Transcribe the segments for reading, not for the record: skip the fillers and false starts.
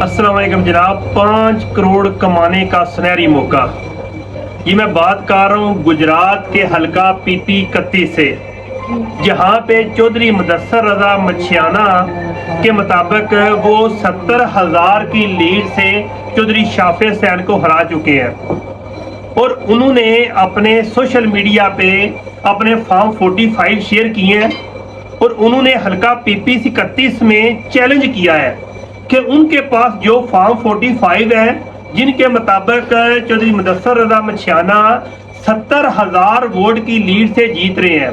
अस्सलाम वालेकुम जनाब। 5 करोड़ कमाने का सुनहरी मौका। ये मैं बात कर रहा हूँ गुजरात के हलका PP 31 से, जहाँ पे चौधरी मुदस्सर रजा मछियाना के मुताबिक वो 70,000 की लीड से चौधरी शाफे हुसैन को हरा चुके हैं और उन्होंने अपने सोशल मीडिया पे अपने फॉर्म 45 शेयर किए हैं और उन्होंने हलका PP 31 में चैलेंज किया है कि उनके पास जो फॉर्म 45 है, जिनके मुताबिक चौधरी मुदस्सर रजा मछियाना 70,000 वोट की लीड से जीत रहे हैं,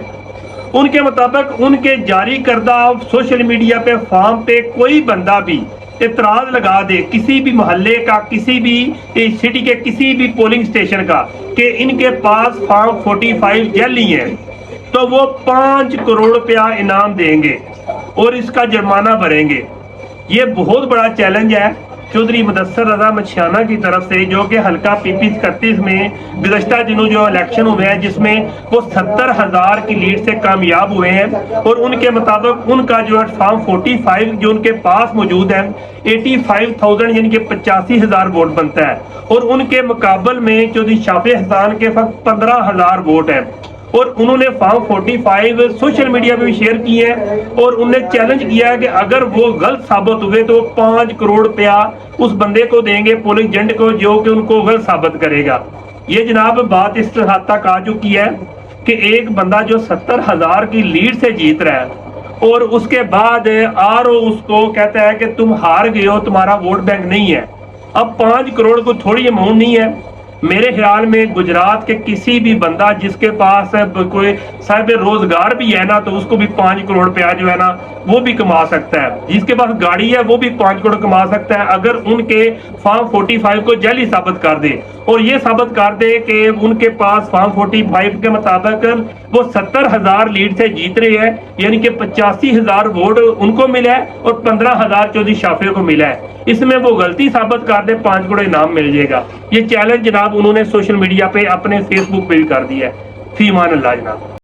उनके मुताबिक उनके जारी करदा सोशल मीडिया पे फॉर्म पे कोई बंदा भी इतराज लगा दे, किसी भी मोहल्ले का, किसी भी सिटी के किसी भी पोलिंग स्टेशन का, कि इनके पास फॉर्म 45 जाली है, तो वो 5 करोड़ रुपया इनाम देंगे और इसका जुर्माना भरेंगे। ये बहुत बड़ा चैलेंज है चौधरी मुदस्सर रजा मछियाना की तरफ से, जो कि हलका PP 31 में गुज़श्ता दिनों जो इलेक्शन हुए हैं, जिसमें वो 70,000 की लीड से कामयाब हुए हैं और उनके मुताबिक उनका जो है फॉर्म 45 जो उनके पास मौजूद है 85,000 यानी कि 85,000 वोट बनता है और उनके मुकाबल में चौधरी शाफे हुसैन के फक्त 15,000 वोट है और उन्होंने फॉर्म 45 सोशल मीडिया पे भी शेयर किए हैं और उन्होंने चैलेंज किया है कि अगर वो गलत साबित हुए तो 5 करोड़ रुपया उस बंदे को देंगे, पोलिंग एजेंट को, जो कि उनको गलत साबित करेगा। ये जनाब बात इस हद तक आ चुकी है कि एक बंदा जो 70,000 की लीड से जीत रहा है और उसके बाद RO उसको कहता है कि तुम हार गए हो, तुम्हारा वोट बैंक नहीं है। अब 5 करोड़ को थोड़ी अमाउंट नहीं है। मेरे ख्याल में गुजरात के किसी भी बंदा जिसके पास कोई साहिब रोजगार भी है ना, तो उसको भी 5 करोड़ रुपया जो है ना वो भी कमा सकता है। जिसके पास गाड़ी है वो भी 5 करोड़ कमा सकता है अगर उनके फॉर्म 45 को जाली साबित कर दे और ये साबित कर दे कि उनके पास फॉर्म 45 के मुताबिक वो 70,000 लीड से जीत रहे हैं, यानी कि 85,000 वोट उनको मिला है और 15,000 चौधरी शाफे को मिला है। इसमें वो गलती साबित कर दे, 5 करोड़ इनाम मिल जाएगा। ये चैलेंज जनाब उन्होंने सोशल मीडिया पे अपने फेसबुक पे भी कर दिया है। फी मान अल्लाह जनाब।